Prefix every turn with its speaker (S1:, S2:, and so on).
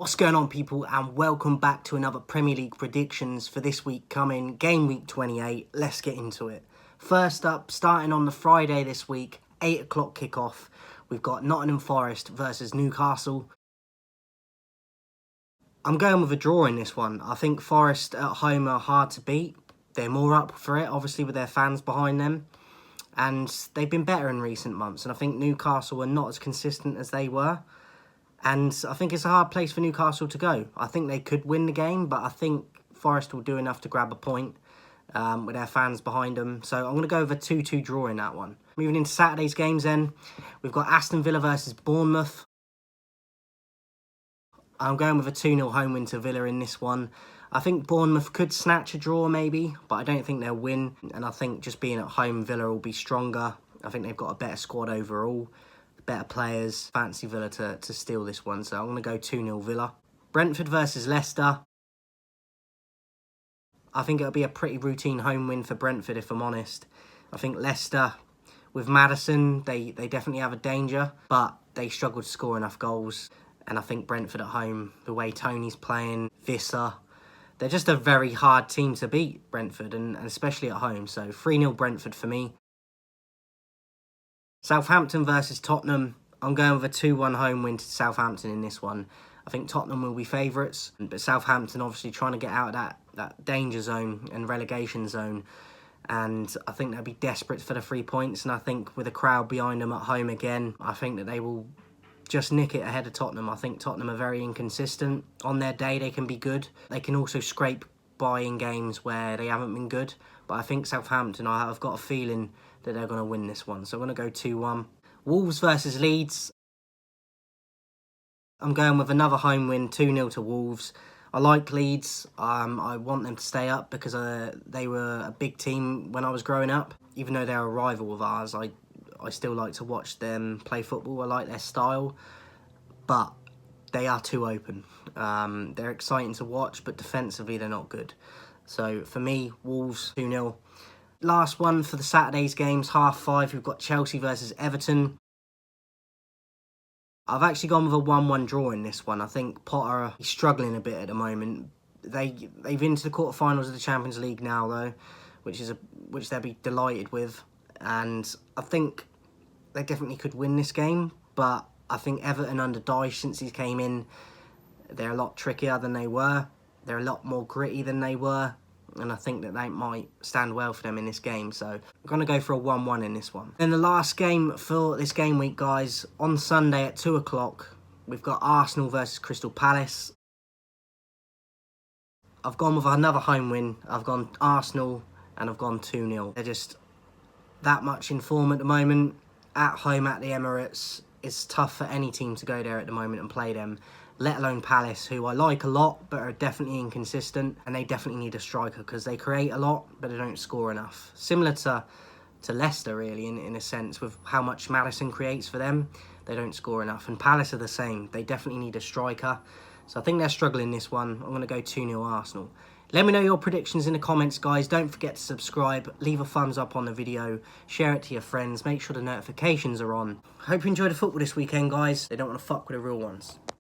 S1: What's going on, people, and welcome back to another Premier League predictions for this week coming, Game Week 28. Let's get into it. First up, starting on the Friday this week, 8 o'clock kickoff, we've got Nottingham Forest versus Newcastle. I'm going with a draw in this one. I think Forest at home are hard to beat. They're more up for it, obviously, with their fans behind them. And they've been better in recent months, and I think Newcastle are not as consistent as they were. And I think it's a hard place for Newcastle to go. I think they could win the game, but I think Forest will do enough to grab a point with their fans behind them. So I'm going to go with a 2-2 draw in that one. Moving into Saturday's games then, we've got Aston Villa versus Bournemouth. I'm going with a 2-0 home win to Villa in this one. I think Bournemouth could snatch a draw maybe, but I don't think they'll win. And I think just being at home, Villa will be stronger. I think they've got a better squad overall. Better players. Fancy Villa to steal this one, so I'm going to go 2-0 Villa. Brentford versus Leicester. I think it'll be a pretty routine home win for Brentford, if I'm honest. I think Leicester, with Maddison, they definitely have a danger, but they struggle to score enough goals. And I think Brentford at home, the way Tony's playing, Visser, they're just a very hard team to beat, Brentford, and especially at home. So 3-0 Brentford for me. Southampton versus Tottenham. I'm going with a 2-1 home win to Southampton in this one. I think Tottenham will be favourites, but Southampton obviously trying to get out of that danger zone and relegation zone. And I think they'll be desperate for the 3 points. And I think with a crowd behind them at home again, I think that they will just nick it ahead of Tottenham. I think Tottenham are very inconsistent. On their day, they can be good. They can also scrape by in games where they haven't been good. But I think Southampton, I've got a feeling that they're going to win this one. So I'm going to go 2-1. Wolves versus Leeds. I'm going with another home win, 2-0 to Wolves. I like Leeds. I want them to stay up because they were a big team when I was growing up. Even though they're a rival of ours, I still like to watch them play football. I like their style. But they are too open. They're exciting to watch, but defensively they're not good. So for me, Wolves 2-0. Last one for the Saturday's games, 5:30, we've got Chelsea versus Everton. I've actually gone with a 1-1 draw in this one. I think Potter is struggling a bit at the moment. They've been to the quarterfinals of the Champions League now, though, which they'll be delighted with. And I think they definitely could win this game. But I think Everton under Dyche, since he came in, they're a lot trickier than they were. They're a lot more gritty than they were. And I think that they might stand well for them in this game. So I'm going to go for a 1-1 in this one. Then the last game for this game week, guys. On Sunday at 2 o'clock, we've got Arsenal versus Crystal Palace. I've gone with another home win. I've gone Arsenal and I've gone 2-0. They're just that much in form at the moment. At home at the Emirates, it's tough for any team to go there at the moment and play them. Let alone Palace, who I like a lot, but are definitely inconsistent. And they definitely need a striker because they create a lot, but they don't score enough. Similar to Leicester, really, in a sense, with how much Maddison creates for them. They don't score enough. And Palace are the same. They definitely need a striker. So I think they're struggling this one. I'm going to go 2-0 Arsenal. Let me know your predictions in the comments, guys. Don't forget to subscribe. Leave a thumbs up on the video. Share it to your friends. Make sure the notifications are on. Hope you enjoyed the football this weekend, guys. They don't want to fuck with the real ones.